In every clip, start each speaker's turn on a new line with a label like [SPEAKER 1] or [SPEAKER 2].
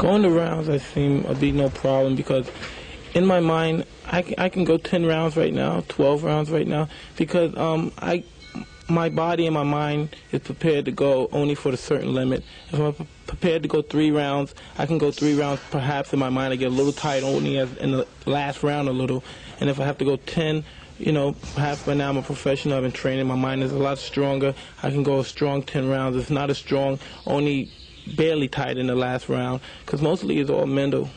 [SPEAKER 1] Going to rounds, I seem to be no problem because in my mind, I can go 10 rounds right now, 12 rounds right now, because my body and my mind is prepared to go only for a certain limit. If I'm prepared to go 3 rounds, I can go 3 rounds. Perhaps in my mind I get a little tight only as in the last round a little. And if I have to go 10, perhaps by now I'm a professional, I've been training, my mind is a lot stronger. I can go a strong 10 rounds. It's not as strong, only barely tight in the last round, because mostly it's all mental.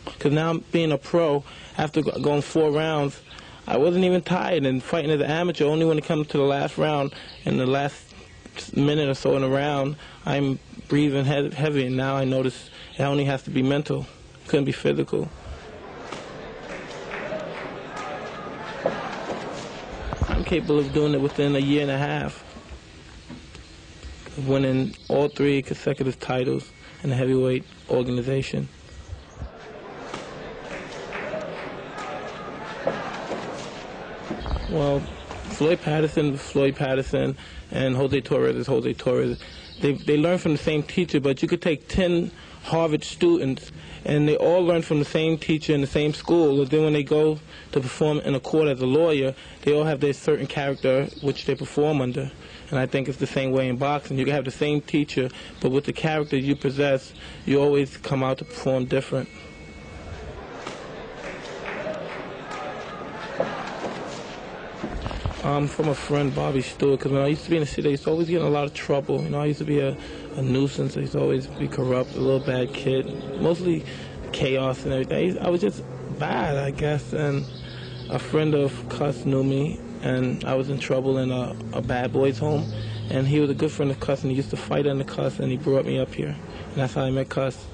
[SPEAKER 1] Because now being a pro, after going 4 rounds, I wasn't even tired, and fighting as an amateur, only when it comes to the last round, in the last minute or so in the round, I'm breathing heavy, and now I notice it only has to be mental. It couldn't be physical. I'm capable of doing it within a year and a half, of winning all 3 consecutive titles in the heavyweight organization. Well, Floyd Patterson, and Jose Torres is Jose Torres. They learn from the same teacher, but you could take 10 Harvard students, and they all learn from the same teacher in the same school. But then when they go to perform in a court as a lawyer, they all have their certain character which they perform under. And I think it's the same way in boxing. You can have the same teacher, but with the character you possess, you always come out to perform different. From a friend, Bobby Stewart, because when I used to be in the city, I used to always get in a lot of trouble. I used to be a nuisance. I used to always be corrupt, a little bad kid, mostly chaos and everything. I was just bad, I guess, and a friend of Cuss knew me, and I was in trouble in a bad boys' home, and he was a good friend of Cuss, and he used to fight under Cuss, and he brought me up here, and that's how I met Cuss.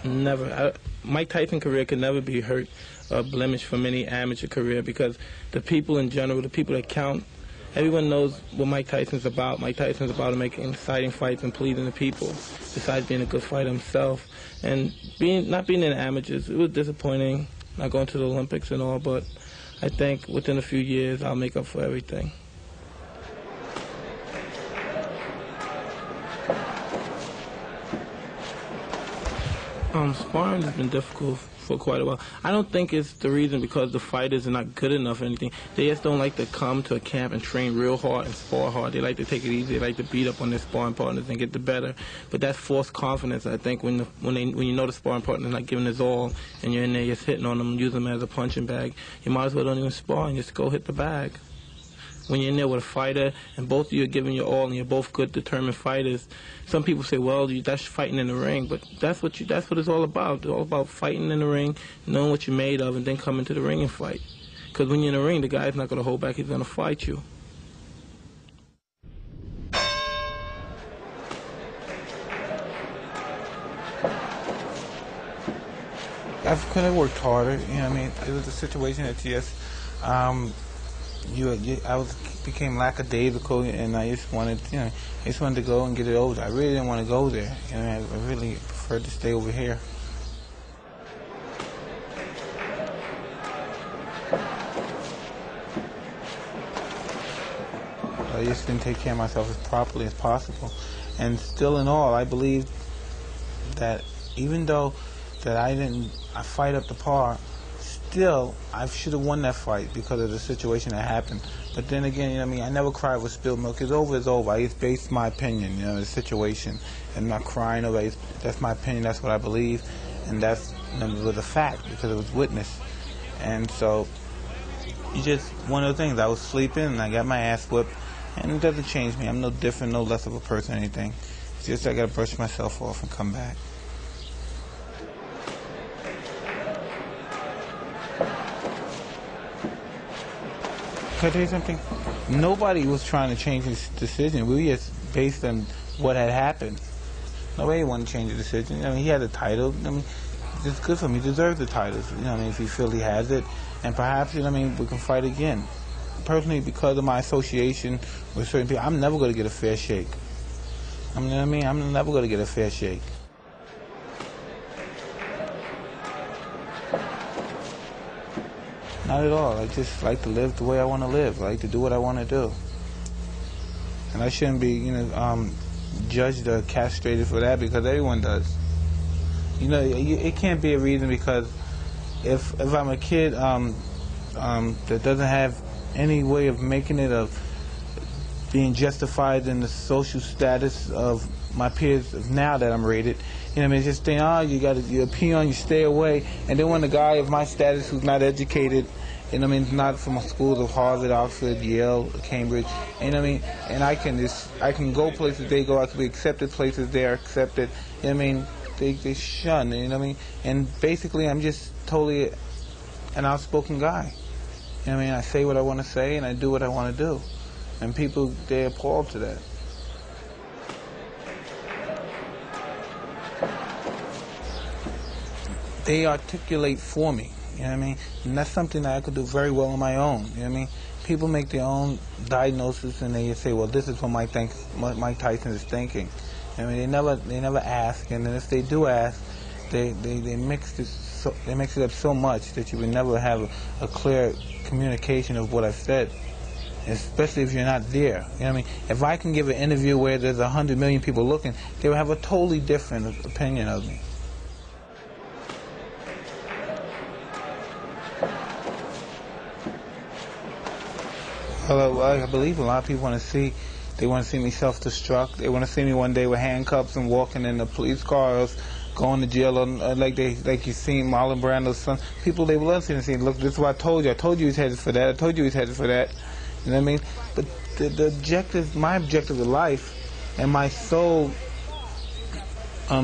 [SPEAKER 1] Never. Mike Tyson's career could never be hurt or blemished from any amateur career, because the people in general, the people that count, everyone knows what Mike Tyson's about. Mike Tyson's about making exciting fights and pleasing the people, besides being a good fighter himself. And not being in the amateurs, it was disappointing, not going to the Olympics and all, but I think within a few years I'll make up for everything. Sparring has been difficult for quite a while. I don't think it's the reason because the fighters are not good enough or anything. They just don't like to come to a camp and train real hard and spar hard. They like to take it easy. They like to beat up on their sparring partners and get the better. But that's false confidence, I think, when you know the sparring partner's not giving his all and you're in there just hitting on them, using them as a punching bag, you might as well don't even spar and just go hit the bag. When you're in there with a fighter and both of you are giving your all and you're both good, determined fighters, some people say, well, that's fighting in the ring, but that's what it's all about. It's all about fighting in the ring, knowing what you're made of, and then coming to the ring and fight. Because when you're in the ring, the guy's not going to hold back. He's going to fight you.
[SPEAKER 2] I could have worked harder. I mean, it was a situation that became lackadaisical, and I just wanted, to go and get it over. I really didn't want to go there. I really preferred to stay over here. I just didn't take care of myself as properly as possible. And still in all, I believe that even though that I fight up to par, still, I should have won that fight because of the situation that happened. But then again, I never cry with spilled milk. It's over, it's over. I just based my opinion, the situation, and not crying over it. That's my opinion, that's what I believe, and it was a fact because it was witnessed. And so, it's just one of the things. I was sleeping and I got my ass whipped, and it doesn't change me. I'm no different, no less of a person or anything. It's just I got to brush myself off and come back. Can I tell you something? Nobody was trying to change his decision. We were just based on what had happened. Nobody wanted to change the decision. He had a title. It's good for him. He deserves the titles. If he feels he has it. And perhaps, we can fight again. Personally, because of my association with certain people, I'm never going to get a fair shake. I'm never going to get a fair shake. Not at all. I just like to live the way I want to live. I like to do what I want to do. and I shouldn't be, judged or castrated for that, because everyone does. It can't be a reason, because if I'm a kid that doesn't have any way of making it, of being justified in the social status of my peers now that I'm rated, just think, you're a peon, you stay away. And then when the guy of my status who's not educated, not from schools of Harvard, Oxford, Yale, Cambridge, and I can go places they go, I can be accepted places they are accepted, they shun, and basically I'm just totally an outspoken guy. I say what I want to say, and I do what I want to do, and people, they're appalled to that. They articulate for me, and that's something that I could do very well on my own. People make their own diagnosis, and they say, well, this is what Mike Tyson is thinking. They never ask, and then if they do ask, they mix it up so much that you would never have a clear communication of what I've said, especially if you're not there. If I can give an interview where there's 100 million people looking, they will have a totally different opinion of me. Well, I believe a lot of people want to see me self-destruct. They want to see me one day with handcuffs and walking in a police car, or going to jail, or like you seen Marlon Brando's son. People, they love seeing me. Look, this is what I told you. I told you he's headed for that. I told you he's headed for that. You know what I mean? But the objective, my objective of life, and my sole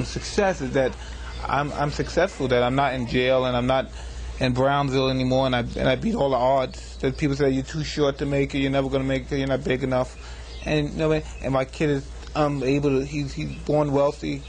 [SPEAKER 2] success is that I'm successful. That I'm not in jail, and I'm not in Brownsville anymore, and I beat all the odds. That people say you're too short to make it, you're never going to make it, you're not big enough, and and my kid is able to. He's born wealthy.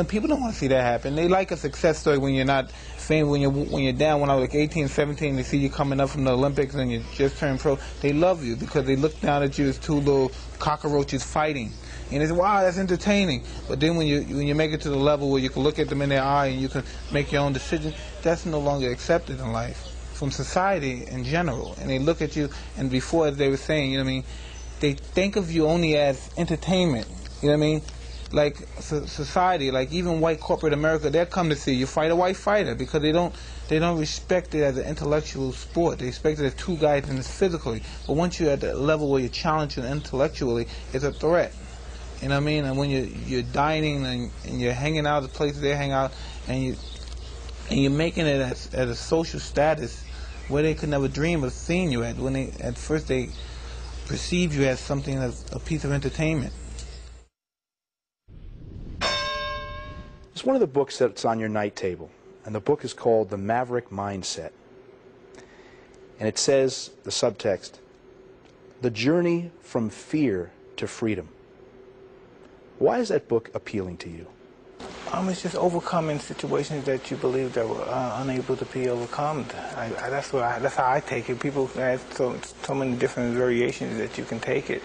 [SPEAKER 2] People don't want to see that happen. They like a success story when you're not famous, when you're down. When I was like 18, 17, they see you coming up from the Olympics and you just turned pro. They love you because they look down at you as two little cockroaches fighting. And they say, wow, that's entertaining. But then when you make it to the level where you can look at them in their eye and you can make your own decision, that's no longer accepted in life from society in general. And they look at you, and before, as they were saying, they think of you only as entertainment. Like society, like even white corporate America, they'll come to see you fight a white fighter because they don't respect it as an intellectual sport. They respect it as two guys and it's physically. But once you're at the level where you're challenged intellectually, it's a threat. And when you're dining and you're hanging out at the places they hang out, and you're making it at a social status where they could never dream of seeing you at. When at first they perceive you as something, as a piece of entertainment.
[SPEAKER 3] It's one of the books that's on your night table, and the book is called The Maverick Mindset. And it says, the subtext, The Journey from Fear to Freedom. Why is that book appealing to you?
[SPEAKER 2] It's just overcoming situations that you believe that were unable to be overcome. That's how I take it. People have so many different variations that you can take it.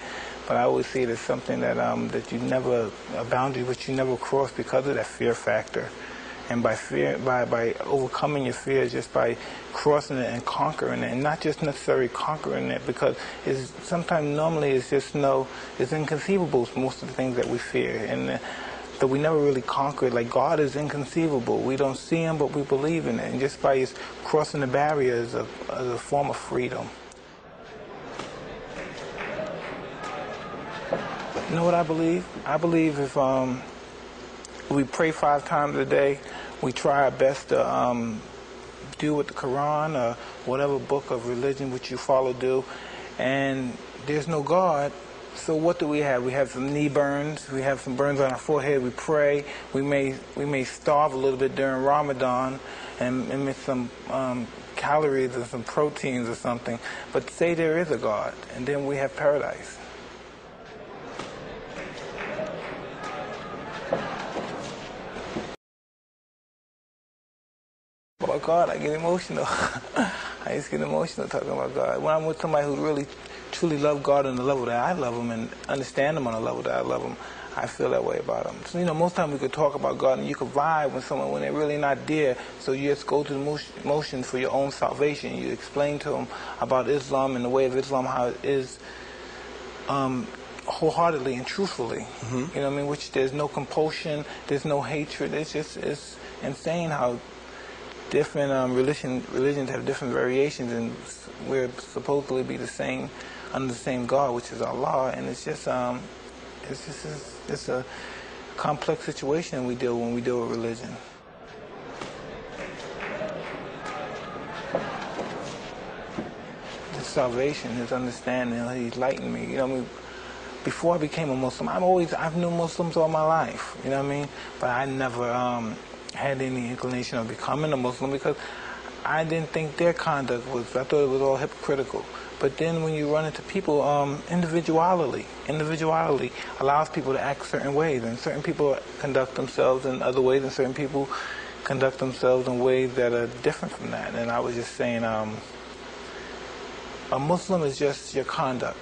[SPEAKER 2] But I always see it as something that you never, a boundary which you never cross because of that fear factor. And by overcoming your fears, just by crossing it and conquering it, and not just necessarily conquering it, because normally it's inconceivable, most of the things that we fear. And that we never really conquer it. Like God is inconceivable. We don't see Him, but we believe in it. And just by crossing the barriers of a form of freedom. You know what I believe? I believe if we pray 5 times a day, we try our best to do what the Quran or whatever book of religion which you follow do, and there's no God, so what do we have? We have some knee burns, we have some burns on our forehead, we pray, we may starve a little bit during Ramadan and miss some calories or some proteins or something, but say there is a God, and then we have paradise. About God, I get emotional. I just get emotional talking about God. When I'm with somebody who really, truly loves God on the level that I love Him and understand Him on the level that I love Him, I feel that way about Him. So, most times we could talk about God and you could vibe with someone when they're really not there. So you just go through the motions for your own salvation. You explain to them about Islam and the way of Islam, how it is
[SPEAKER 1] wholeheartedly and truthfully. You know what I mean? Which there's no compulsion, there's no hatred. It's insane how different religions have different variations, and we're supposedly be the same under the same God, which is Allah. And it's a complex situation when we deal with religion. His salvation, his understanding, he's lightened me. You know what I mean? Before I became a Muslim, I've known Muslims all my life. You know what I mean? But I never had any inclination of becoming a Muslim because I didn't think their conduct was. I thought it was all hypocritical. But then when you run into people, individuality allows people to act certain ways, and certain people conduct themselves in other ways, and certain people conduct themselves in ways that are different from that. And I was just saying, a Muslim is just your conduct,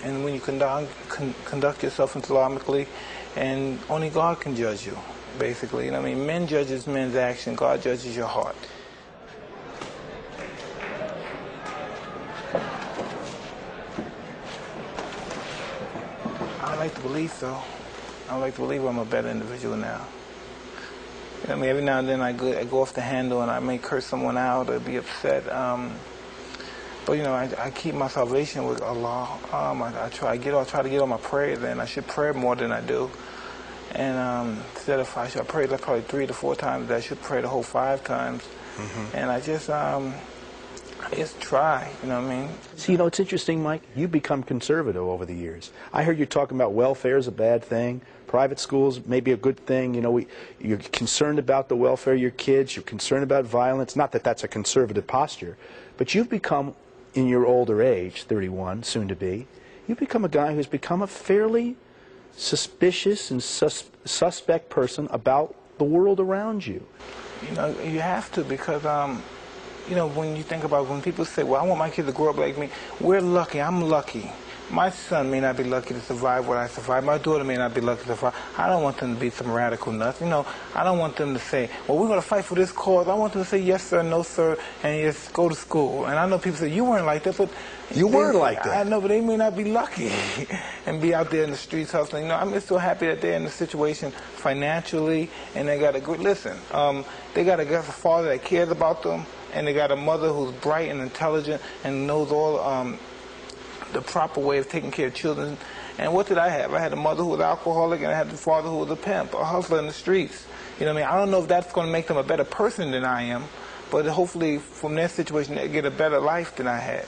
[SPEAKER 1] and when you conduct yourself Islamically, and only God can judge you, basically. You know what I mean? Men judges men's action, God judges your heart. I like to believe so. I like to believe I'm a better individual now. You know what I mean? Every now and then I go off the handle and I may curse someone out or be upset. But you know, I keep my salvation with Allah. I try to get on my prayers, and I should pray more than I do. And instead of I pray like probably 3 to 4 times, I should pray the whole 5 times. And I just try, you know what I mean?
[SPEAKER 3] See, you know, it's interesting, Mike. You've become conservative over the years. I heard you talking about welfare is a bad thing. Private schools may be a good thing. You know, you're concerned about the welfare of your kids. You're concerned about violence. Not that that's a conservative posture. But you've become, in your older age, 31, soon to be, you've become a guy who's become a fairly suspicious and suspect person about the world around you.
[SPEAKER 1] You know, you have to, because you know, when you think about when people say, well, I want my kid to grow up like me, we're lucky. I'm lucky. My son may not be lucky to survive what I survived. My daughter may not be lucky to survive. I don't want them to be some radical nuts. You know, I don't want them to say, well, we're going to fight for this cause. I want them to say yes, sir, no, sir, and just go to school. And I know people say, you weren't like that, but...
[SPEAKER 3] You weren't like that.
[SPEAKER 1] I know, but they may not be lucky and be out there in the streets hustling. You know, I'm just so happy that they're in the situation financially, and they got a good, listen, they got a father that cares about them, and they got a mother who's bright and intelligent and knows all the proper way of taking care of children. And what did I have? I had a mother who was alcoholic, and I had a father who was a pimp, a hustler in the streets. You know what I mean? I don't know if that's going to make them a better person than I am, but hopefully from their situation they get a better life than I had.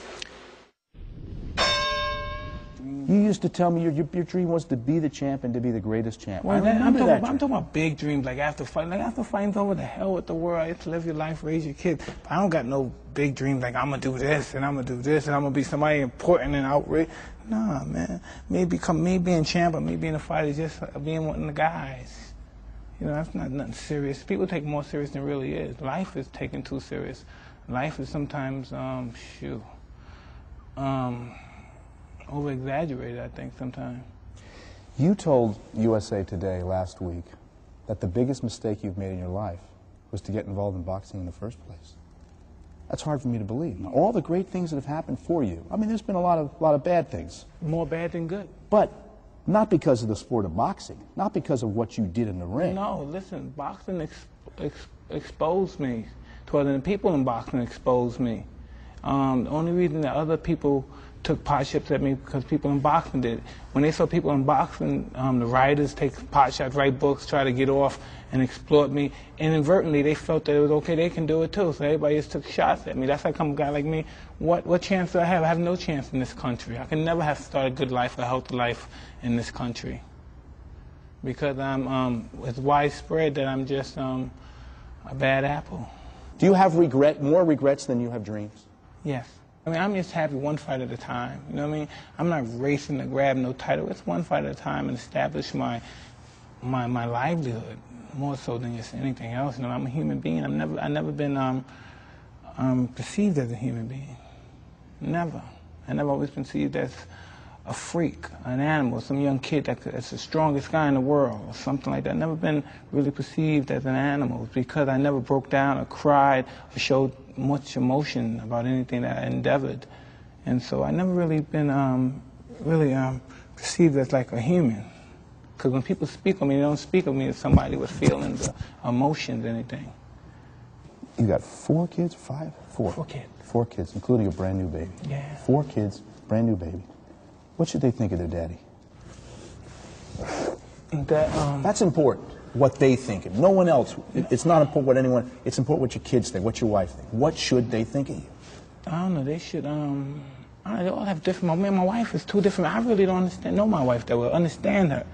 [SPEAKER 3] You used to tell me your dream was to be the champ and to be the greatest champ.
[SPEAKER 1] Well, I'm talking about big dreams, like after fighting's over, the hell with the world. It's live your life, raise your kids. But I don't got no big dreams like I'm going to do this and I'm going to do this and I'm going to be somebody important and outrageous. Nah, man. Me being champ or me being a fighter is just being one of the guys. You know, that's not nothing serious. People take more serious than it really is. Life is taken too serious. Life is sometimes, over-exaggerated, I think, sometimes.
[SPEAKER 4] You told USA Today last week that the biggest mistake you've made in your life was to get involved in boxing in the first place. That's hard for me to believe. Now, all the great things that have happened for you, I mean, there's been a lot of bad things.
[SPEAKER 1] More bad than good.
[SPEAKER 4] But not because of the sport of boxing, not because of what you did in the ring.
[SPEAKER 1] No, listen, boxing exposed me to other people in boxing exposed me. The only reason that other people took pot shots at me because people in boxing did. When they saw people in boxing, the writers take pot shots, write books, try to get off and exploit me. Inadvertently, they felt that it was okay, they can do it too. So everybody just took shots at me. That's how come a guy like me, what chance do I have? I have no chance in this country. I can never have started a good life, a healthy life in this country. Because it's widespread that I'm just a bad apple.
[SPEAKER 4] Do you have more regrets than you have dreams?
[SPEAKER 1] Yes. I mean, I'm just happy one fight at a time. You know what I mean? I'm not racing to grab no title. It's one fight at a time and establish my livelihood more so than just anything else. You know, I'm a human being. I've never been perceived as a human being. Never. I never always been perceived as a freak, an animal, some young kid that's the strongest guy in the world, or something like that. I've never been really perceived as an animal because I never broke down or cried or showed much emotion about anything that I endeavored. And so I never really been perceived as like a human. Because when people speak of me, they don't speak of me as somebody with feelings or emotions or anything.
[SPEAKER 4] You got 4 kids? 5? 4.
[SPEAKER 1] 4 kids.
[SPEAKER 4] 4 kids, including a brand new baby.
[SPEAKER 1] Yeah.
[SPEAKER 4] 4 kids, brand new baby. What should they think of their daddy? That's important, what they think of. No one else. It's not important what anyone, it's important what your kids think, what your wife think. What should they think of you?
[SPEAKER 1] I don't know, they should, they all have different, me and my wife is 2 different, I really don't know my wife that well, understand her.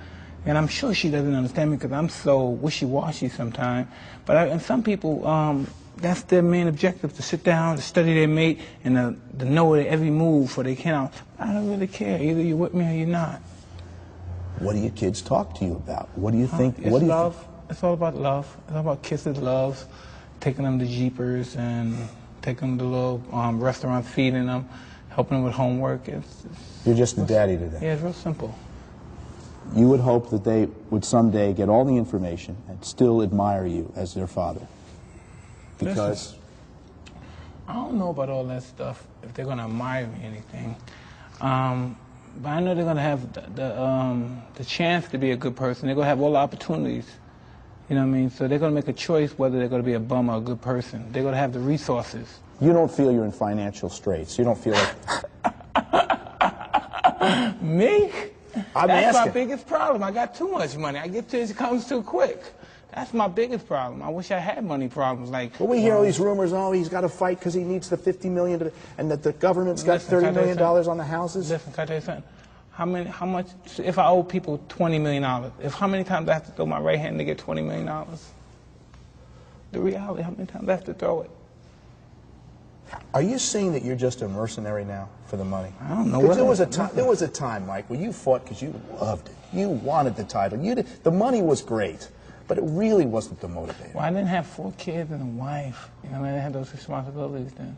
[SPEAKER 1] And I'm sure she doesn't understand me because I'm so wishy-washy sometimes. But and some people, that's their main objective, to sit down, to study their mate, and to know their every move for they can. I don't really care. Either you're with me or you're not.
[SPEAKER 4] What do your kids talk to you about? What do you think?
[SPEAKER 1] It's love. It's all about love. It's all about kisses, loves, taking them to Jeepers and taking them to little restaurants, feeding them, helping them with homework.
[SPEAKER 4] You're just a daddy to them.
[SPEAKER 1] Yeah, it's real simple.
[SPEAKER 4] You would hope that they would someday get all the information and still admire you as their father. Because...
[SPEAKER 1] Listen, I don't know about all that stuff, if they're going to admire me or anything. But I know they're going to have the chance to be a good person. They're going to have all the opportunities. You know what I mean? So they're going to make a choice whether they're going to be a bum or a good person. They're going to have the resources.
[SPEAKER 4] You don't feel you're in financial straits. You don't feel like...
[SPEAKER 1] Me?
[SPEAKER 4] That's
[SPEAKER 1] my biggest problem. I got too much money. It comes too quick. That's my biggest problem. I wish I had money problems.
[SPEAKER 4] But we hear all these rumors, he's got to fight because he needs the $50 million, and that the government's got $30 million on the houses.
[SPEAKER 1] Listen, can I tell you something? How much, if I owe people $20 million, how many times I have to throw my right hand to get $20 million? The reality, how many times I have to throw it?
[SPEAKER 4] Are you saying that you're just a mercenary now for the money?
[SPEAKER 1] I don't know.
[SPEAKER 4] There was a time, Mike, where you fought because you loved it. You wanted the title. The money was great, but it really wasn't the motivator.
[SPEAKER 1] Well, I didn't have 4 kids and a wife. You know, I didn't have those responsibilities then.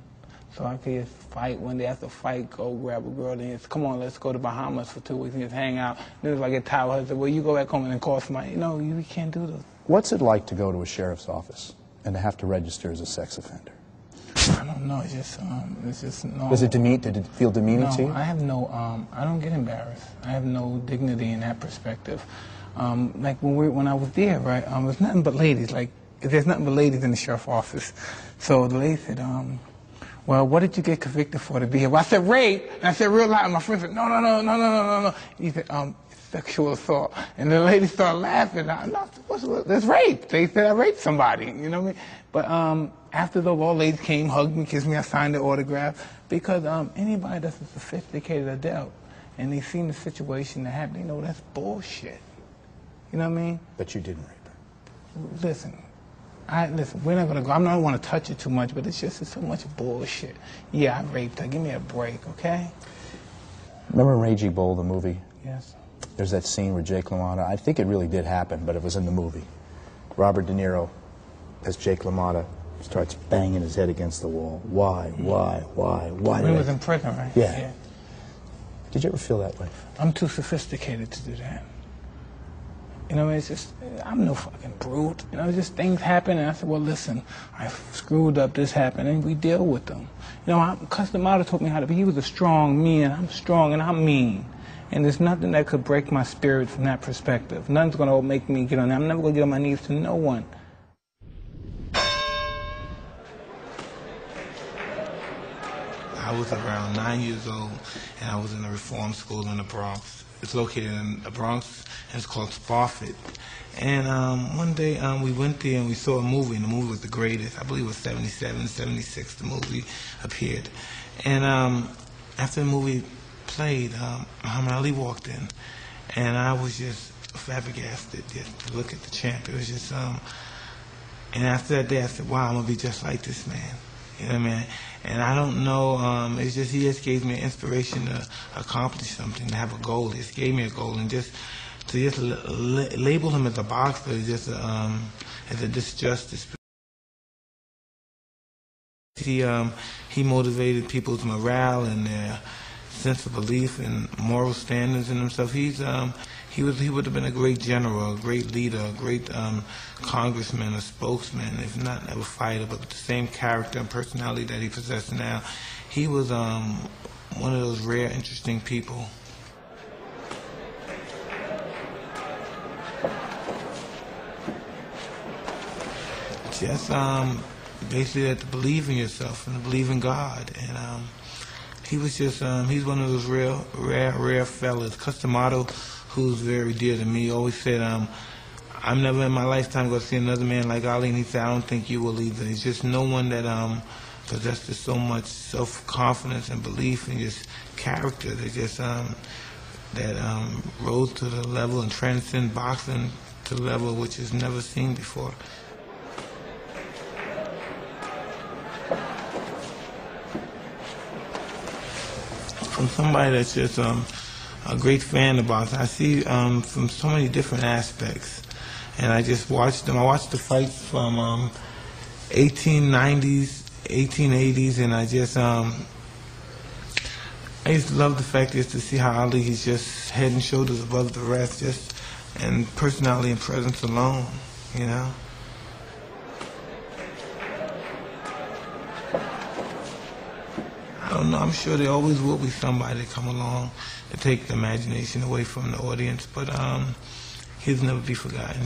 [SPEAKER 1] So I could just fight when they have to fight, go grab a girl, then come on, let's go to Bahamas for 2 weeks and just hang out. Then if I get tired, I say, well, you go back home and then call somebody. You can't do those.
[SPEAKER 4] What's it like to go to a sheriff's office and to have to register as a sex offender?
[SPEAKER 1] I don't know. It's just no.
[SPEAKER 4] Did it feel demeaning to you?
[SPEAKER 1] I have no. I don't get embarrassed. I have no dignity in that perspective. Like when I was there, right? There's nothing but ladies. Like there's nothing but ladies in the sheriff's office. So the lady said, well, what did you get convicted for to be here? Well, I said rape. And I said real loud. And my friend said, no. He said, sexual assault. And the lady started laughing. That's rape. They said I raped somebody. You know what I mean? But after the all ladies came, hugged me, kissed me, I signed the autograph. Because anybody that's a sophisticated adult and they seen the situation that happened, they know that's bullshit. You know what I mean?
[SPEAKER 4] But you didn't rape her.
[SPEAKER 1] Listen, we're not going to go. I don't want to touch it too much, but it's so much bullshit. Yeah, I raped her. Give me a break, okay?
[SPEAKER 4] Remember Raging Bull, the movie?
[SPEAKER 1] Yes.
[SPEAKER 4] There's that scene where Jake LaMotta, I think it really did happen, but it was in the movie. Robert De Niro, as Jake LaMotta, starts banging his head against the wall. Why?
[SPEAKER 1] When he was in prison, right?
[SPEAKER 4] Yeah. Did you ever feel that way?
[SPEAKER 1] I'm too sophisticated to do that. You know, it's just, I'm no fucking brute. You know, just things happen, and I said, well, listen, I screwed up, this happened, and we deal with them. You know, Customado taught me how to be. He was a strong man. I'm strong, and I'm mean. And there's nothing that could break my spirit from that perspective. Nothing's going to make me get on that. I'm never going to get on my knees to no one. I was around 9 years old, and I was in a reform school in the Bronx. It's located in the Bronx, and it's called Spofford. And one day we went there and we saw a movie, and the movie was the greatest. I believe it was 77, 76, the movie appeared. And after the movie played, Muhammad Ali walked in, and I was just flabbergasted just to look at the champ. It was just, and after that day I said, wow, I'm going to be just like this man. You know what I mean? And I don't know, it's just, he just gave me an inspiration to accomplish something, to have a goal. He just gave me a goal, and just to just label him as a boxer is just as a disjustice. He motivated people's morale and their sense of belief and moral standards in himself. He would have been a great general, a great leader, a great congressman, a spokesman, if not a fighter, but with the same character and personality that he possesses now. He was one of those rare, interesting people.
[SPEAKER 2] Just basically to believe in yourself and to believe in God. And he was just, he's one of those rare fellas. Customado, who's very dear to me, always said, I'm never in my lifetime going to see another man like Ali. And he said, I don't think you will either. He's just no one that possessed so much self-confidence and belief and just character that just rose to the level and transcend boxing to the level which is never seen before. From somebody that's just a great fan of boxing, I see from so many different aspects, and I just watched them. I watched the fights from 1890s, 1880s, and I just used to love the fact is to see how Ali is just head and shoulders above the rest, just and personality and presence alone, you know. I don't know, I'm sure there always will be somebody to come along to take the imagination away from the audience, but he'll never be forgotten.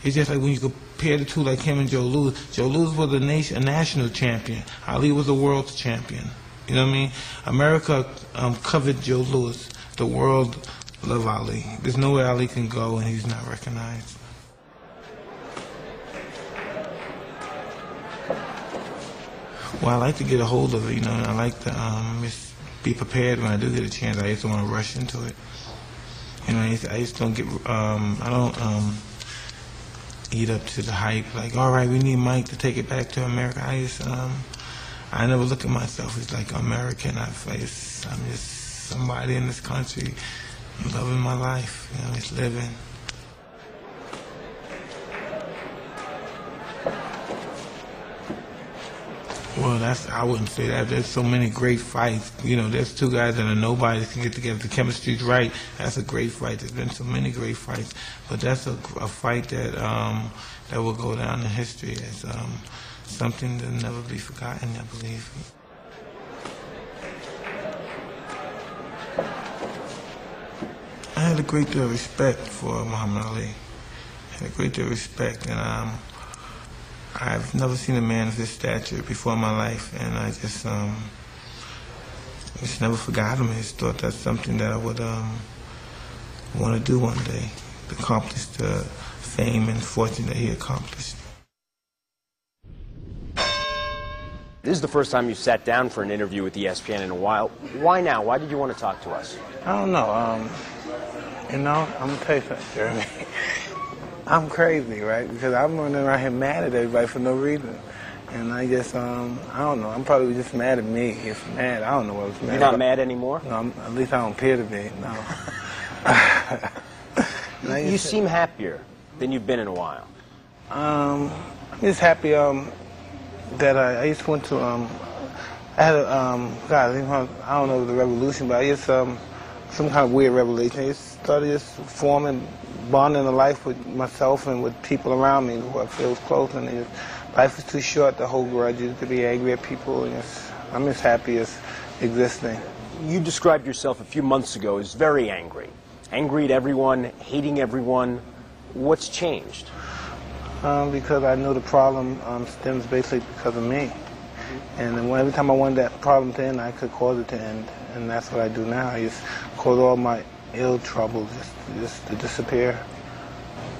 [SPEAKER 2] It's just like when you compare the two, like him and Joe Louis. Joe Louis was a national champion. Ali was a world champion. You know what I mean? America covered Joe Louis. The world loved Ali. There's nowhere Ali can go and he's not recognized. Well, I like to get a hold of it, you know, and I like to be prepared when I do get a chance. I just don't want to rush into it. You know, I just don't get, I don't eat up to the hype, like, all right, we need Mike to take it back to America. I never look at myself as like American. I'm just somebody in this country loving my life, you know, just living. Well, I wouldn't say that. There's so many great fights. You know, there's two guys that are nobody that can get together. The chemistry's right. That's a great fight. There's been so many great fights. But that's a fight that that will go down in history as something that'll never be forgotten, I believe. I had a great deal of respect for Muhammad Ali. I had a great deal of respect, and I've never seen a man of his stature before in my life, and I just never forgot him. I just thought that's something that I would want to do one day, to accomplish the fame and fortune that he accomplished.
[SPEAKER 5] This is the first time you sat down for an interview with ESPN in a while. Why now? Why did you want to talk to us?
[SPEAKER 2] I don't know. You know, I'm going to tell you something, Jeremy. I'm crazy, right? Because I'm running around here mad at everybody for no reason. And I just, I don't know. I'm probably just mad at me. If mad, I don't know what I was mad
[SPEAKER 5] You're not
[SPEAKER 2] about.
[SPEAKER 5] mad anymore?
[SPEAKER 2] No, at least I don't appear to be, no.
[SPEAKER 5] You seem happier than you've been in a while.
[SPEAKER 2] I'm just happy that I just went to, I had a, God, I don't know the revolution, but I just, some kind of weird revelation. I just started just forming, bonding a life with myself and with people around me who I feel is close. And life is too short to hold grudges, to be angry at people. And I'm just happy as existing.
[SPEAKER 5] You described yourself a few months ago as very angry. Angry at everyone, hating everyone. What's changed?
[SPEAKER 2] Because I know the problem stems basically because of me. And then every time I wanted that problem to end, I could cause it to end. And that's what I do now. I just cause all my ill trouble just to disappear.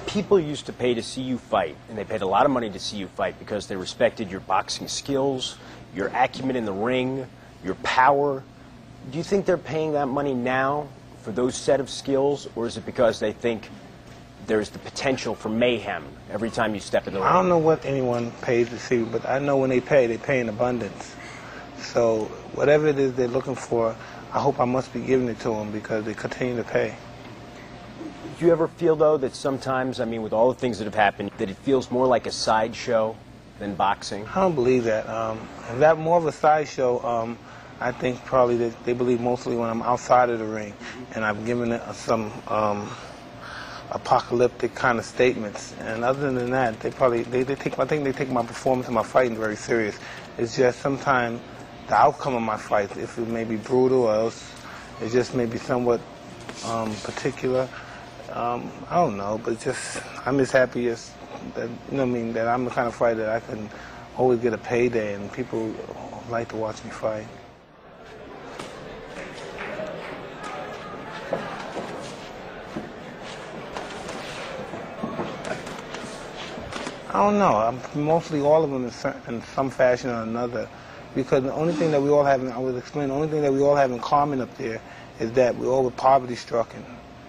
[SPEAKER 5] People used to pay to see you fight, and they paid a lot of money to see you fight because they respected your boxing skills, your acumen in the ring, your power. Do you think they're paying that money now for those set of skills, or is it because they think there's the potential for mayhem every time you step in the ring?
[SPEAKER 2] I don't know what anyone pays to see, but I know when they pay in abundance. So whatever it is they're looking for, I hope I must be giving it to them because they continue to pay.
[SPEAKER 5] Do you ever feel, though, that sometimes, I mean, with all the things that have happened, that it feels more like a sideshow than boxing?
[SPEAKER 2] I don't believe that. If that's more of a sideshow, I think probably that they believe mostly when I'm outside of the ring and I've given it some apocalyptic kind of statements. And other than that, they probably I think they take my performance and my fighting very serious. It's just sometimes the outcome of my fight, if it may be brutal or else it just may be somewhat particular,
[SPEAKER 1] I don't know, but just I'm just happy as that, you know what I mean, that I'm the kind of fighter that I can always get a payday and people like to watch me fight. I don't know. Mostly all of them in some fashion or another, because the only thing that we all have, I was explaining, the only thing that we all have in common up there is that we all were poverty-stricken.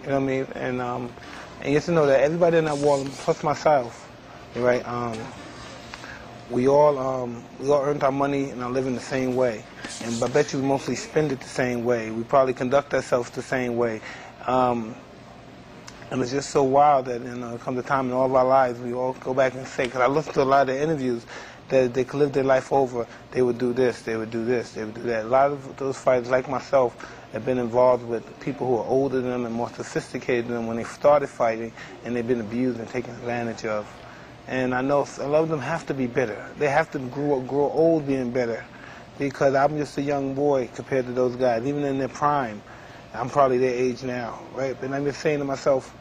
[SPEAKER 1] You know what I mean? And you have to know that everybody in that wall, plus myself, right? We all earned our money and are living the same way. And I bet you we mostly spend it the same way. We probably conduct ourselves the same way. And it's just so wild that, come the time in all of our lives, we all go back and say, because I listened to a lot of interviews, that they could live their life over, they would do this, they would do this, they would do that. A lot of those fighters, like myself, have been involved with people who are older than them and more sophisticated than them when they started fighting, and they've been abused and taken advantage of. And I know a lot of them have to be bitter. They have to grow old being bitter, because I'm just a young boy compared to those guys, even in their prime. I'm probably their age now, right? But I'm just saying to myself,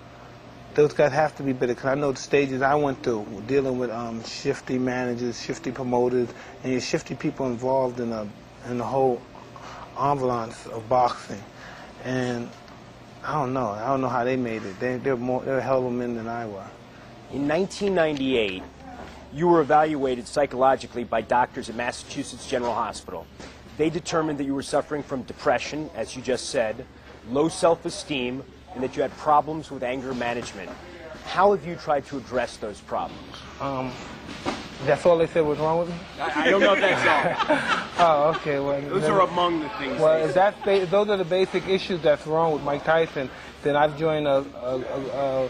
[SPEAKER 1] those guys have to be bitter, because I know the stages I went through, dealing with shifty managers, shifty promoters, and shifty people involved in the whole ambulance of boxing. And I don't know how they made it. They're a hell of a men than I was.
[SPEAKER 5] In 1998, you were evaluated psychologically by doctors at Massachusetts General Hospital. They determined that you were suffering from depression, as you just said, low self-esteem, and that you had problems with anger management. How have you tried to address those problems?
[SPEAKER 1] That's all they said was wrong with me?
[SPEAKER 5] I don't know if that's all.
[SPEAKER 1] Oh, okay. Well,
[SPEAKER 5] those are among the things.
[SPEAKER 1] Well, if those are the basic issues that's wrong with Mike Tyson, then I've joined a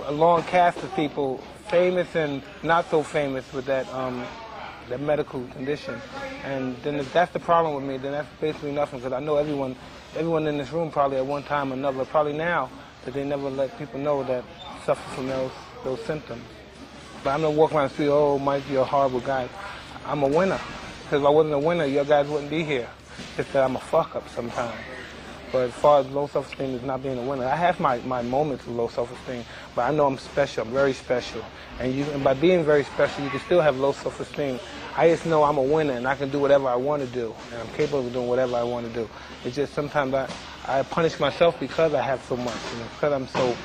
[SPEAKER 1] long cast of people, famous and not so famous, with that medical condition. And then if that's the problem with me, then that's basically nothing, because I know everyone in this room probably at one time or another, probably now, that they never let people know that suffer from those symptoms. But I'm not walking around the street, oh, Mike, you're a horrible guy. I'm a winner. Because if I wasn't a winner, your guys wouldn't be here. It's that I'm a fuck-up sometimes. But as far as low self-esteem is not being a winner, I have my moments of low self-esteem, but I know I'm special. I'm very special. And by being very special, you can still have low self-esteem. I just know I'm a winner, and I can do whatever I want to do, and I'm capable of doing whatever I want to do. It's just sometimes I punish myself because I have so much, because I'm so,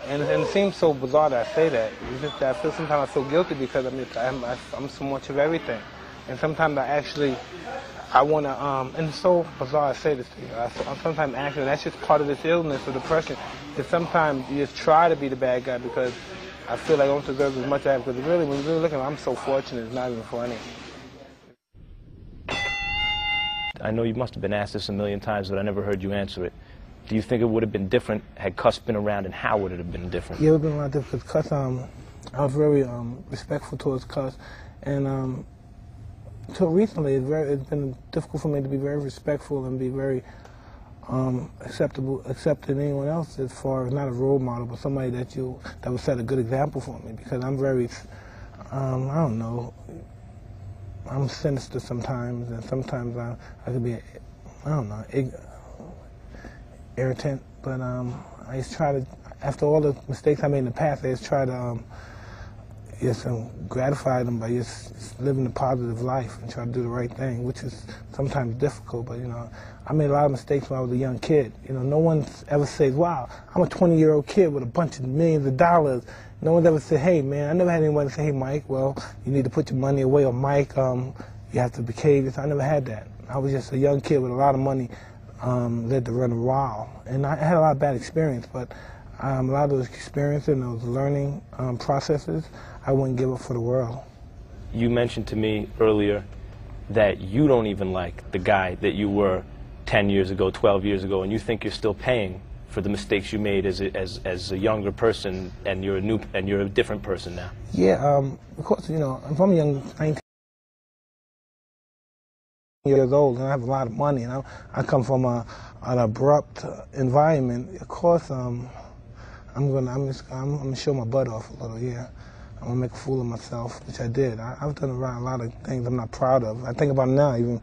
[SPEAKER 1] and it seems so bizarre that I say that. It's just that I feel sometimes I feel guilty because I'm so much of everything. And sometimes I want to, and it's so bizarre I say this to you. I'm sometimes actually, that's just part of this illness or depression, that sometimes you just try to be the bad guy because I feel like I don't deserve as much as I have, because really, when you really look at it, I'm so fortunate, it's not even funny.
[SPEAKER 6] I know you must have been asked this a million times, but I never heard you answer it. Do you think it would have been different had Cuss been around, and how would it have been different?
[SPEAKER 1] Yeah, it would have been a lot different, because Cuss, I was very respectful towards Cuss, and until recently, it's been difficult for me to be very respectful and be very accepting anyone else, as far as not a role model, but somebody that would set a good example for me, because I'm very, I don't know, I'm sinister sometimes, and sometimes I could be, I don't know, irritant, but I just try to, after all the mistakes I made in the past, I just try to just gratify them by just living a positive life and try to do the right thing, which is sometimes difficult, but I made a lot of mistakes when I was a young kid. No one ever says, wow, I'm a 20-year-old kid with a bunch of millions of dollars. No one's ever said, hey, man, I never had anyone say, hey, Mike, well, you need to put your money away, or Mike, you have to behave yourself. I never had that. I was just a young kid with a lot of money, led to run wild. And I had a lot of bad experience, but a lot of those experiences and those learning processes, I wouldn't give up for the world.
[SPEAKER 6] You mentioned to me earlier that you don't even like the guy that you were 10 years ago, 12 years ago, and you think you're still paying for the mistakes you made as a younger person, and you're a different person now.
[SPEAKER 1] Yeah, of course, if I'm young, 19 years old, and I have a lot of money, and I come from an abrupt environment. Of course, I'm gonna show my butt off a little. Yeah, I'm gonna make a fool of myself, which I did. I've done a lot of things I'm not proud of. I think about it now, even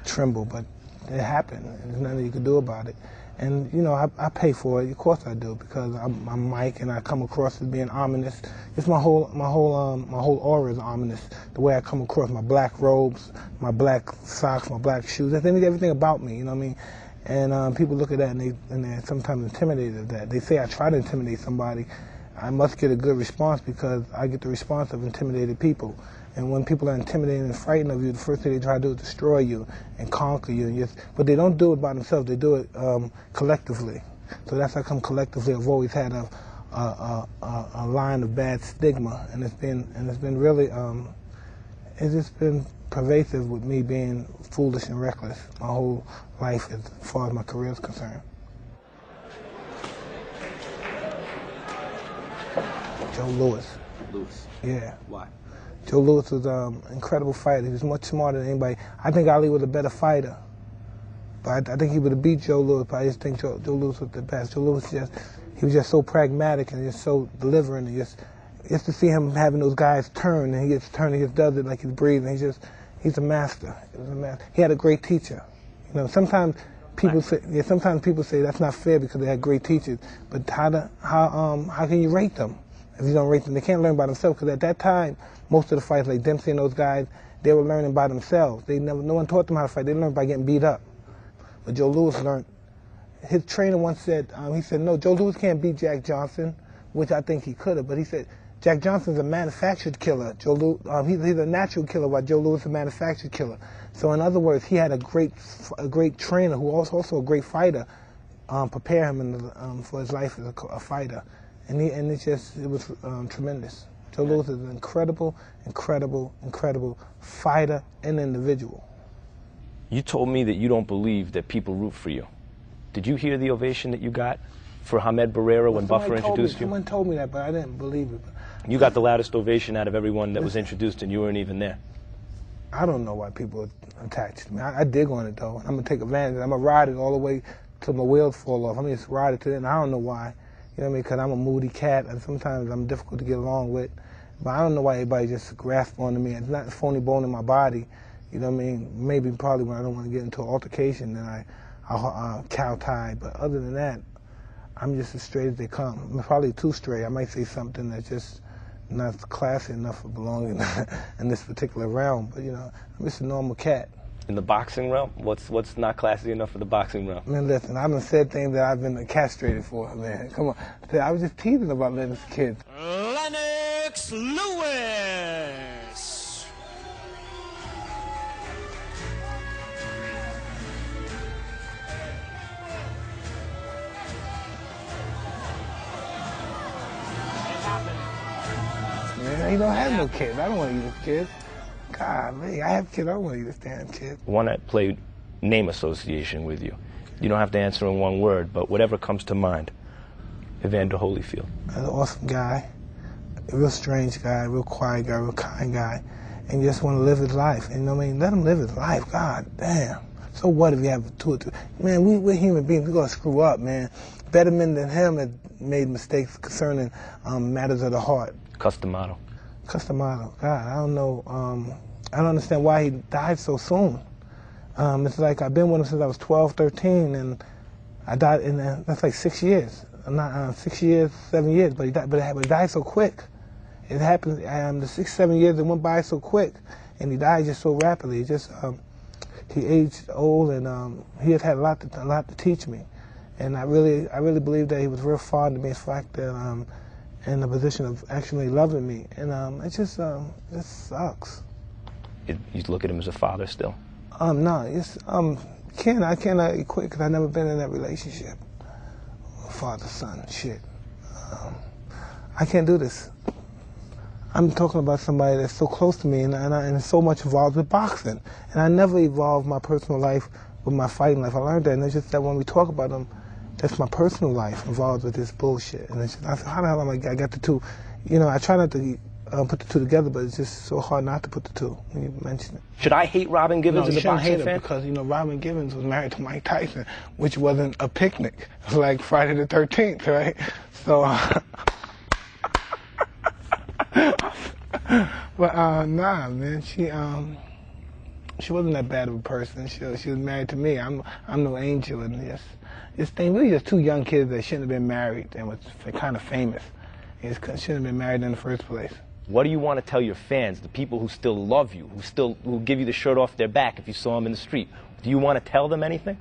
[SPEAKER 1] tremble, but it happened. There's nothing you can do about it.
[SPEAKER 2] And, you know, I pay for it. Of course I do, because I'm Mike and I come across as being ominous. It's my whole aura is ominous. The way I come across, my black robes, my black socks, my black shoes, that's everything about me, you know what I mean? And people look at that and they're sometimes intimidated of that. They say I try to intimidate somebody. I must get a good response because I get the response of intimidated people. And when people are intimidated and frightened of you, the first thing they try to do is destroy you and conquer you. But they don't do it by themselves. They do it collectively. So that's how come collectively I've always had a line of bad stigma, and it's been really it's just been pervasive with me being foolish and reckless my whole life as far as my career is concerned. Joe Louis.
[SPEAKER 3] Louis.
[SPEAKER 2] Yeah.
[SPEAKER 3] Why?
[SPEAKER 2] Joe Louis was an incredible fighter. He was much smarter than anybody. I think Ali was a better fighter. But I think he would have beat Joe Louis, but I just think Joe Louis was the best. Joe Louis he was just so pragmatic and just so delivering. And just to see him having those guys turn, and he just does it like he's breathing. He's a master. He had a great teacher. You know, sometimes people say that's not fair because they had great teachers. But how can you rate them if you don't rate them? They can't learn by themselves, because at that time, most of the fights, like Dempsey and those guys, they were learning by themselves. No one taught them how to fight. They learned by getting beat up. But Joe Louis learned. His trainer once said, he said, no, Joe Louis can't beat Jack Johnson, which I think he could have. But he said, Jack Johnson's a manufactured killer. Joe Louis, he's a natural killer, while Joe Louis is a manufactured killer. So in other words, he had a great trainer who was also a great fighter, prepare him for his life as a fighter. And it was tremendous. Joe Louis is an incredible fighter and individual.
[SPEAKER 6] You told me that you don't believe that people root for you. Did you hear the ovation that you got for Hamed Barrera when Buffer introduced you?
[SPEAKER 2] Someone told me that, but I didn't believe it.
[SPEAKER 6] You got the loudest ovation out of everyone that was introduced, and you weren't even there.
[SPEAKER 2] I don't know why people are attached to me. I dig on it, though. I'm going to take advantage. I'm going to ride it all the way till my wheels fall off. I'm going to just ride it to the end. I don't know why. You know what I mean? Because I'm a moody cat, and sometimes I'm difficult to get along with. But I don't know why everybody just grasps onto me. It's not a phony bone in my body. You know what I mean? Probably when I don't want to get into an altercation, then I'll cow-tie. But other than that, I'm just as straight as they come. I'm probably too straight. I might say something that's just not classy enough for belonging in this particular realm. But, you know, I'm just a normal cat.
[SPEAKER 6] In the boxing realm? What's not classy enough for the boxing realm?
[SPEAKER 2] Man, listen, I've been said things that I've been castrated for, man. Come on. I was just teasing about Lennox kids.
[SPEAKER 7] Lennox Lewis.
[SPEAKER 2] Man, he don't have no kids. I don't want to eat his kids. God, man, I have kids. I don't want to eat this damn kid.
[SPEAKER 6] Want to play name association with you. You don't have to answer in one word, but whatever comes to mind. Evander Holyfield.
[SPEAKER 2] An awesome guy, a real strange guy, a real quiet guy, a real kind guy, and just want to live his life. And, you know what I mean? Let him live his life. God damn. So what if you have two or three? Man, we're human beings. We're going to screw up, man. Better men than him have made mistakes concerning matters of the heart.
[SPEAKER 6] Customato.
[SPEAKER 2] God, I don't know. I don't understand why he died so soon. It's like I've been with him since I was 12, 13, and I died in that's like 6 years. Not 6 years, 7 years, but he died so quick. It happened. The 6, 7 years that went by so quick, and he died just so rapidly. He aged old, and he has had a lot to teach me. And I really believe that he was real fond of me. In fact, that in the position of actually loving me, and it just sucks.
[SPEAKER 6] You look at him as a father still?
[SPEAKER 2] No, I cannot equate because I've never been in that relationship. Father-son shit. I can't do this. I'm talking about somebody that's so close to me and so much involved with boxing. And I never evolved my personal life with my fighting life. I learned that, and it's just that when we talk about them, that's my personal life involved with this bullshit. And it's just, how the hell am I got the two? You know, I try not to put the two together, but it's just so hard not to put the two when you mention it.
[SPEAKER 6] Should I hate Robin Givens as a boxing fan?
[SPEAKER 2] Hate because, you know, Robin Givens was married to Mike Tyson, which wasn't a picnic. It was like Friday the 13th, right? So, but nah, man, she wasn't that bad of a person. She was married to me. I'm no angel, and this thing really just two young kids that shouldn't have been married and was kind of famous. They shouldn't have been married in the first place.
[SPEAKER 6] What do you want to tell your fans, the people who still love you, who give you the shirt off their back if you saw them in the street? Do you want to tell them anything?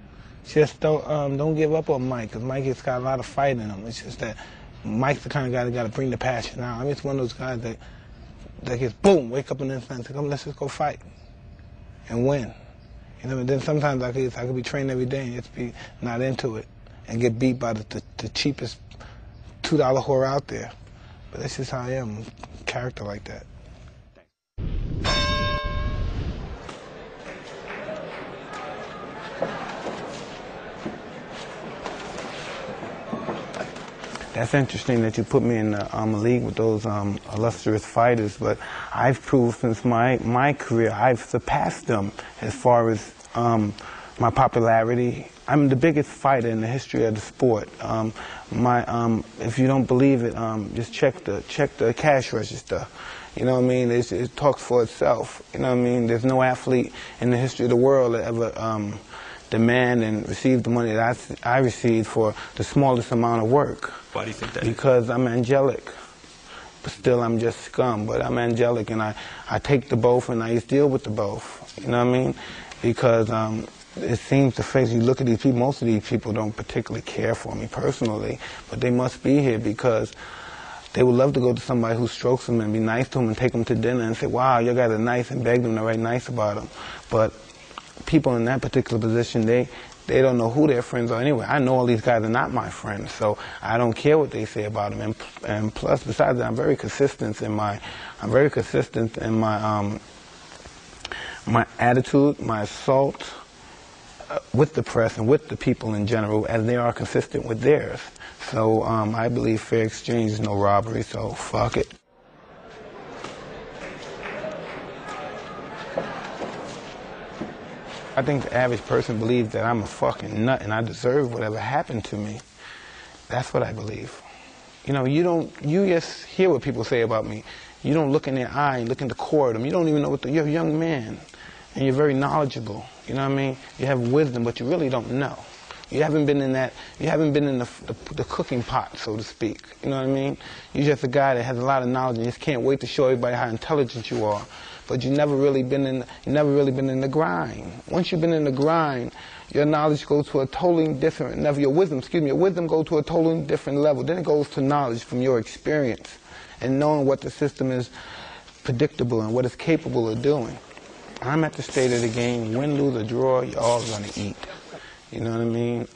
[SPEAKER 2] Just don't give up on Mike, because Mike has got a lot of fight in him. It's just that Mike's the kind of guy that got to bring the passion out. I mean, it's one of those guys that gets boom, wake up in the instant, say, come, let's just go fight and win. You know, and then sometimes I could be trained every day and just be not into it and get beat by the cheapest $2 whore out there. But that's just how I am, character like that. That's interesting that you put me in the league with those illustrious fighters, but I've proved since my career I've surpassed them as far as my popularity. I'm the biggest fighter in the history of the sport. If you don't believe it, just check the cash register. You know what I mean? It talks for itself. You know what I mean? There's no athlete in the history of the world that ever demand and receive the money that I received for the smallest amount of work.
[SPEAKER 8] Why do you think that?
[SPEAKER 2] Because I'm angelic. But still I'm just scum, but I'm angelic, and I take the both and I deal with the both. You know what I mean? Because it seems to face, you look at these people, most of these people don't particularly care for me personally, but they must be here because they would love to go to somebody who strokes them and be nice to them and take them to dinner and say, wow, you guys are nice, and beg them to write nice about them. But people in that particular position, they don't know who their friends are anyway. I know all these guys are not my friends, so I don't care what they say about them. And plus, besides that, I'm very consistent in my my attitude, my assault with the press and with the people in general, as they are consistent with theirs. So I believe fair exchange is no robbery, so fuck it. I think the average person believes that I'm a fucking nut and I deserve whatever happened to me. That's what I believe. You know, you just hear what people say about me. You don't look in their eye, you look in the core of them. You don't even know you're a young man and you're very knowledgeable. You know what I mean? You have wisdom, but you really don't know. You haven't been in the cooking pot, so to speak. You know what I mean? You're just a guy that has a lot of knowledge and you just can't wait to show everybody how intelligent you are. But you've never really been in the grind. Once you've been in the grind, your knowledge goes to a totally different level. Your wisdom goes to a totally different level. Then it goes to knowledge from your experience and knowing what the system is predictable and what it's capable of doing. I'm at the state of the game, win, lose, or draw, you're all gonna eat. You know what I mean?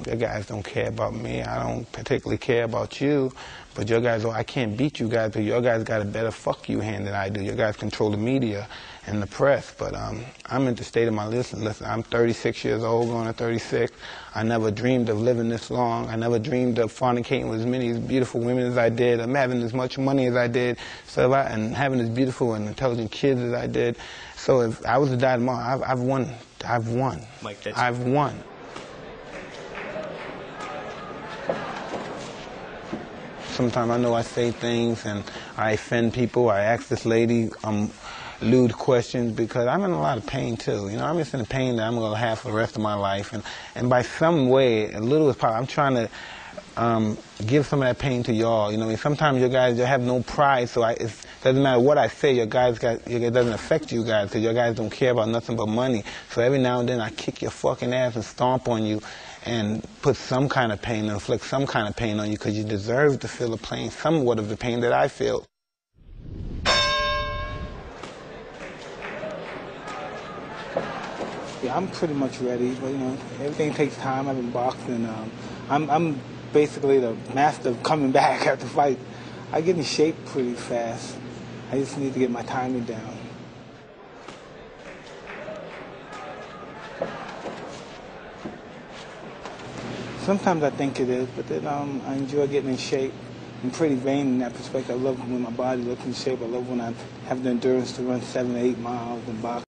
[SPEAKER 2] You guys don't care about me. I don't particularly care about you. But your guys, I can't beat you guys, but your guys got a better fuck you hand than I do. Your guys control the media and the press. But I'm in the state of my listen, I'm 36 years old, going to 36. I never dreamed of living this long. I never dreamed of fornicating with as many beautiful women as I did. I'm having as much money as I did, and having as beautiful and intelligent kids as I did. So if I was to die tomorrow, I've won. I've won.
[SPEAKER 8] Mike Tyson.
[SPEAKER 2] I've won. Sometimes I know I say things and I offend people. I ask this lady lewd questions because I'm in a lot of pain too. You know, I'm just in a pain that I'm going to have for the rest of my life. And by some way, a little is probably, I'm trying to give some of that pain to y'all. You know, I mean, sometimes you guys, you have no pride, so it doesn't matter what I say, it doesn't affect you guys because your guys don't care about nothing but money. So every now and then I kick your fucking ass and stomp on you and put some kind of pain, inflict some kind of pain on you because you deserve to feel the pain, somewhat of the pain that I feel. Yeah, I'm pretty much ready, but you know, everything takes time. I've been boxing. I'm basically the master of coming back after fight. I get in shape pretty fast. I just need to get my timing down. Sometimes I think it is, but then I enjoy getting in shape. I'm pretty vain in that perspective. I love when my body looks in shape. I love when I have the endurance to run 7 to 8 miles and box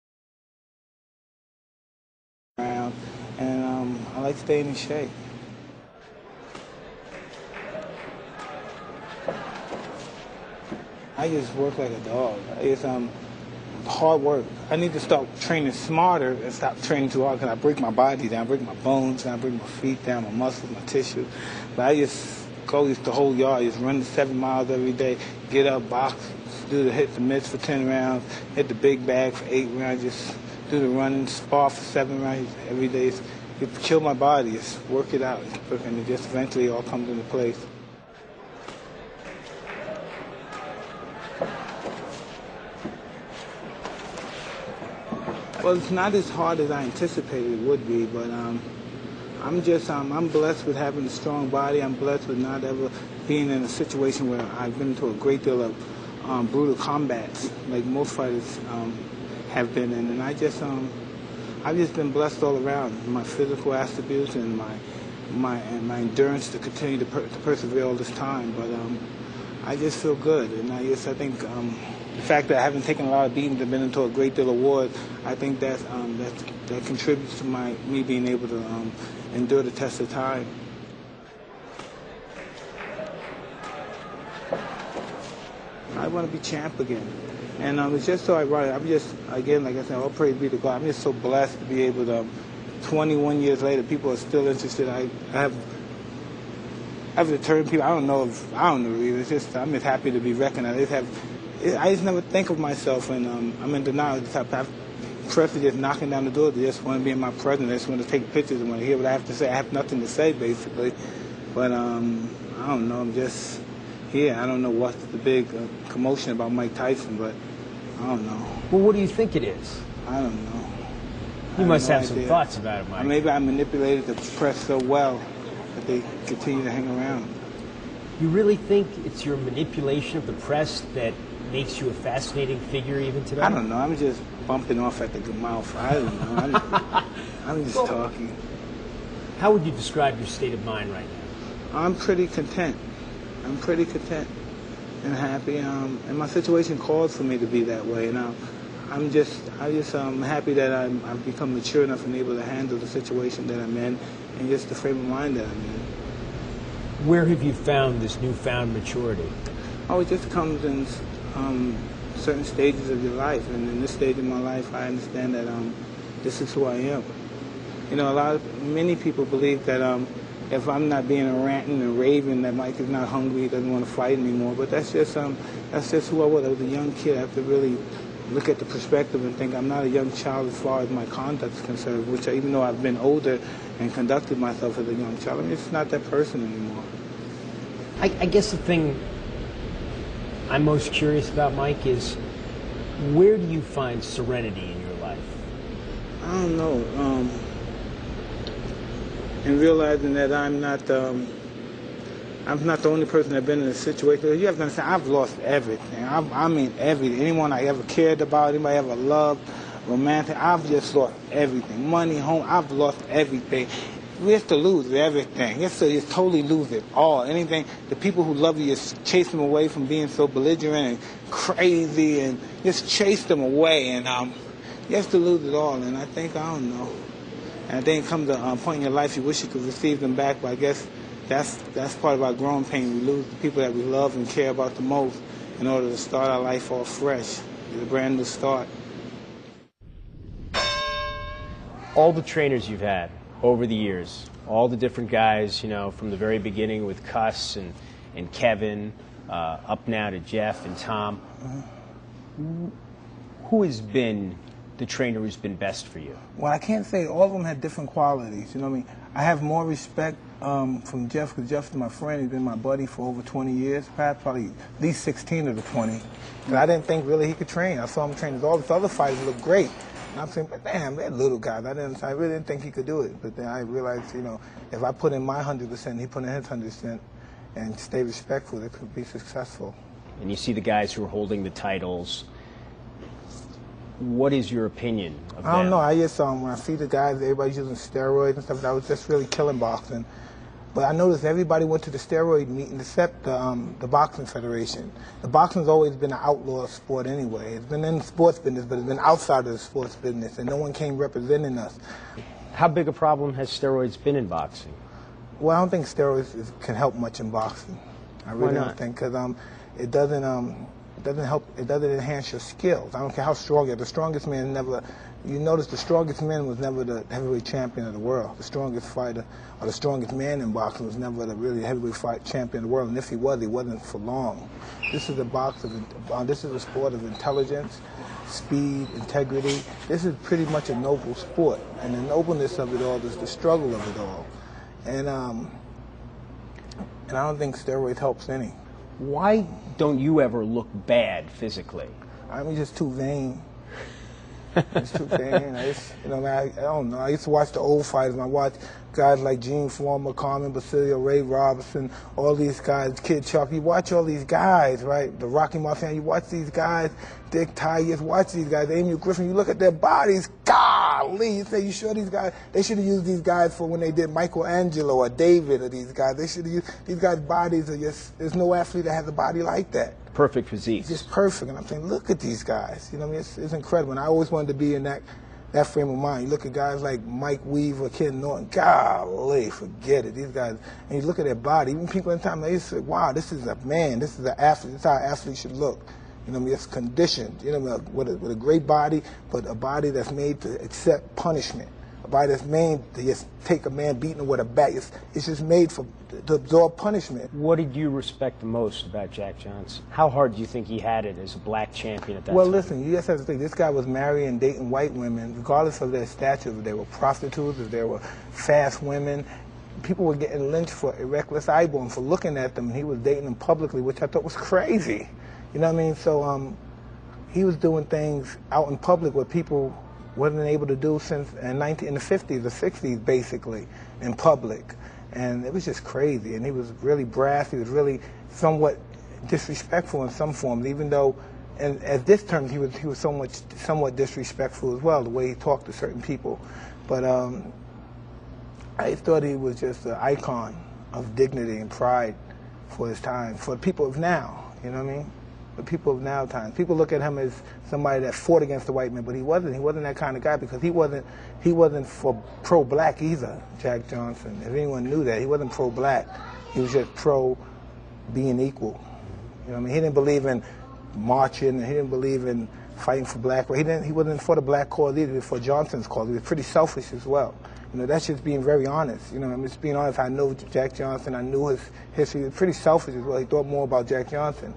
[SPEAKER 2] around. And I like staying in shape. I just work like a dog. hard work. I need to start training smarter and stop training too hard, because I break my body down, I break my bones down, I break my feet down, my muscles, my tissue. But I just go the whole yard, just run the 7 miles every day, get up, box, hit the mitts for 10 rounds, hit the big bag for 8 rounds, just do the running, spar for 7 rounds every day. It kill my body, just work it out, and it just eventually all comes into place. Well, it's not as hard as I anticipated it would be, but I'm blessed with having a strong body. I'm blessed with not ever being in a situation where I've been into a great deal of brutal combats, like most fighters have been in, and I've just been blessed all around. My physical attributes and my endurance to continue to persevere all this time, but I just feel good, and I think. The fact that I haven't taken a lot of beatings and been into a great deal of wars, I think that contributes to me being able to endure the test of time. I want to be champ again. And it's just so ironic. Again, like I said, all praise be to God. I'm just so blessed to be able to, 21 years later, people are still interested. I have deterred people. I don't know really. It's just, I'm just happy to be recognized. I just never think of myself, and I'm in denial. I'm just knocking down the door. They just want to be in my presence. They just want to take pictures and want to hear what I have to say. I have nothing to say, basically. But I don't know. I'm just here. I don't know what's the big commotion about Mike Tyson, but I don't know.
[SPEAKER 5] Well, what do you think it is?
[SPEAKER 2] I don't know.
[SPEAKER 5] You must have some thoughts about it, Mike.
[SPEAKER 2] Maybe I manipulated the press so well that they continue to hang around.
[SPEAKER 5] You really think it's your manipulation of the press that makes you a fascinating figure even today?
[SPEAKER 2] I don't know. I'm just bumping off at the mouth. I don't know. I'm just talking.
[SPEAKER 5] How would you describe your state of mind right now?
[SPEAKER 2] I'm pretty content. And happy. And my situation calls for me to be that way. And I'm just happy that I've become mature enough and able to handle the situation that I'm in, and just the frame of mind that I'm in.
[SPEAKER 5] Where have you found this newfound maturity?
[SPEAKER 2] Oh, it just comes in certain stages of your life, and in this stage of my life, I understand that this is who I am. You know, many people believe that if I'm not being a ranting and raving, that Mike is not hungry, he doesn't want to fight anymore. But that's just who I was. I was a young kid. I have to really look at the perspective and think I'm not a young child as far as my conduct is concerned. Which, even though I've been older and conducted myself as a young child, I'm just not that person anymore.
[SPEAKER 5] I guess the thing I'm most curious about, Mike, is where do you find serenity in your life?
[SPEAKER 2] I don't know. And realizing that I'm not the only person that's been in a situation. You have to understand, I've lost everything. I mean everything. Anyone I ever cared about, anybody I ever loved, romantic, I've just lost everything. Money, home, I've lost everything. We have to lose everything. You have to just totally lose it all. Anything, the people who love you, just chase them away from being so belligerent and crazy, and just chase them away. And you have to lose it all. And I don't know. And I think it comes to a point in your life you wish you could receive them back, but I guess that's part of our growing pain. We lose the people that we love and care about the most in order to start our life all fresh. It's a brand new start.
[SPEAKER 5] All the trainers you've had over the years, all the different guys, you know, from the very beginning with Cuss and Kevin, up now to Jeff and Tom. Who has been the trainer who's been best for you?
[SPEAKER 2] Well, I can't say all of them had different qualities. You know what I mean? I have more respect from Jeff, because Jeff's my friend. He's been my buddy for over 20 years, probably at least 16 of the 20. Because I didn't think really he could train. I saw him train. All the other fighters look great. And I'm saying, but damn, they're little guys. I really didn't think he could do it. But then I realized, you know, if I put in my 100%, he put in his 100%, and stay respectful, it could be successful.
[SPEAKER 5] And you see the guys who are holding the titles. What is your opinion of them?
[SPEAKER 2] I don't know. I just when I see the guys, everybody's using steroids and stuff, that was just really killing boxing. But I noticed everybody went to the steroid meeting except the Boxing Federation. The boxing's always been an outlaw sport anyway. It's been in the sports business, but it's been outside of the sports business, and no one came representing us.
[SPEAKER 5] How big a problem has steroids been in boxing?
[SPEAKER 2] Well, I don't think steroids can help much in boxing. I really don't think, because it doesn't. doesn't help. It doesn't enhance your skills. I don't care how strong you are. The strongest man never. You notice the strongest man was never the heavyweight champion of the world. The strongest fighter or the strongest man in boxing was never the really heavyweight champion of the world. And if he wasn't for long. This is this is a sport of intelligence, speed, integrity. This is pretty much a noble sport, and the nobleness of it all is the struggle of it all. And I don't think steroids helps any.
[SPEAKER 5] Why don't you ever look bad physically?
[SPEAKER 2] I'm just too vain. It's too vain. I don't know. I used to watch the old fighters. I watched guys like Gene Foreman, Carmen Basilio, Ray Robinson, all these guys, Kid Chuck. You watch all these guys, right? The Rocky Marciano. You watch these guys, Dick Tigers. Watch these guys, Amy Griffin. You look at their bodies. Golly, you say, you sure these guys? They should have used these guys for when they did Michelangelo or David or these guys. They should have used these guys' bodies. Are just there's no athlete that has a body like that.
[SPEAKER 5] Perfect physique.
[SPEAKER 2] It's just perfect, and I'm saying, look at these guys. You know what I mean? It's incredible, and I always wanted to be in that frame of mind. You look at guys like Mike Weaver, Ken Norton. Golly, forget it. These guys, and you look at their body. Even people in time, they say, "Wow, this is a man. This is an athlete. This is how an athlete should look." You know what I mean? It's conditioned. You know what I mean? With a great body, but a body that's made to accept punishment. A body that's made to just take a man beating him with a bat. It's just made to absorb punishment.
[SPEAKER 5] What did you respect the most about Jack Johnson? How hard do you think he had it as a black champion at that time?
[SPEAKER 2] Well, listen, you just have to think, this guy was marrying and dating white women, regardless of their stature, if they were prostitutes, if they were fast women. People were getting lynched for reckless eyeballing, for looking at them, and he was dating them publicly, which I thought was crazy. You know what I mean? So he was doing things out in public where people wasn't able to do since in the 50s, the 60s, basically, in public. And it was just crazy. And he was really brass. He was really somewhat disrespectful in some forms, even though, and at this term, he was somewhat disrespectful as well, the way he talked to certain people. But I thought he was just an icon of dignity and pride for his time, for the people of now, you know what I mean? The people of now times. People look at him as somebody that fought against the white man, but he wasn't. He wasn't that kind of guy, because he wasn't for pro-black either, Jack Johnson. If anyone knew that, he wasn't pro-black. He was just pro being equal. You know what I mean? He didn't believe in marching, and he didn't believe in fighting for black. He wasn't for the black cause either. He was for Johnson's cause. He was pretty selfish as well. You know, that's just being very honest. You know, I'm just being honest. I know Jack Johnson. I knew his history. He was pretty selfish as well. He thought more about Jack Johnson.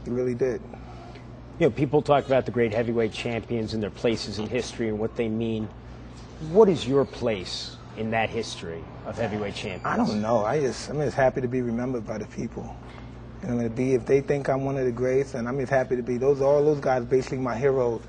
[SPEAKER 2] He really did.
[SPEAKER 5] You know, people talk about the great heavyweight champions and their places in history and what they mean. What is your place in that history of heavyweight champions?
[SPEAKER 2] I don't know. I'm just happy to be remembered by the people. You know, if they think I'm one of the greats, and I'm just happy to be. All those guys basically my heroes.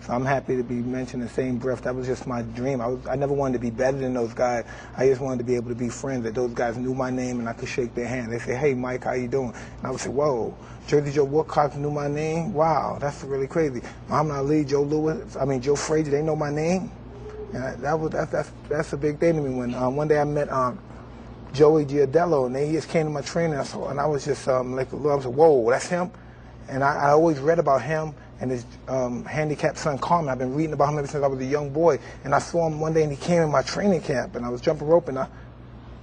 [SPEAKER 2] So I'm happy to be mentioned in the same breath. That was just my dream. I never wanted to be better than those guys. I just wanted to be able to be friends, that those guys knew my name and I could shake their hand. They say, "Hey, Mike, how you doing?" And I would say, "Whoa, Jersey Joe Woodcock knew my name? Wow, that's really crazy. Muhammad Ali, Joe Frazier, they know my name?" And that's a big thing to me. When one day I met Joey Giardello, and he just came to my training, and I was just I was like, "Whoa, that's him?" And I always read about him and his handicapped son, Carmen. I've been reading about him ever since I was a young boy. And I saw him one day, and he came in my training camp, and I was jumping rope, and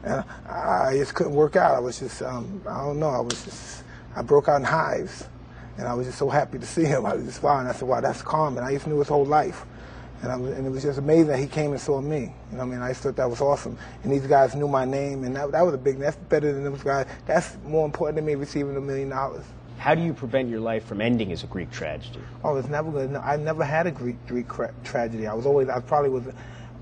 [SPEAKER 2] I just couldn't work out. I was just, I don't know, I broke out in hives. And I was just so happy to see him. I was just, wow, and I said, wow, that's Carmen. I just knew his whole life. And it was just amazing that he came and saw me. You know what I mean? I just thought that was awesome. And these guys knew my name, and that was a big, that's better than those guys. That's more important than me receiving $1 million.
[SPEAKER 5] How do you prevent your life from ending as a Greek tragedy?
[SPEAKER 2] Oh, it's never good. I never had a Greek tragedy. I probably was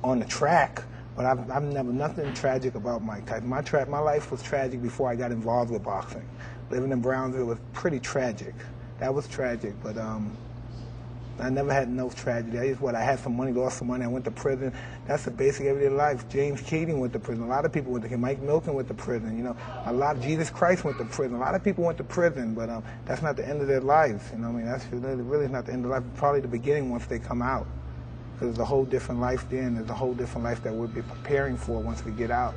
[SPEAKER 2] on the track, but I've never, nothing tragic about Mike Tyson. My life was tragic before I got involved with boxing. Living in Brownsville was pretty tragic. That was tragic, but I never had no tragedy. I had some money, lost some money, I went to prison. That's the basic everyday life. James Keating went to prison. A lot of people went to prison. Mike Milton went to prison. You know, Jesus Christ went to prison. A lot of people went to prison, but that's not the end of their lives. You know what I mean? That's really not the end of life. Probably the beginning once they come out. Because there's a whole different life then. There's a whole different life that we'll be preparing for once we get out.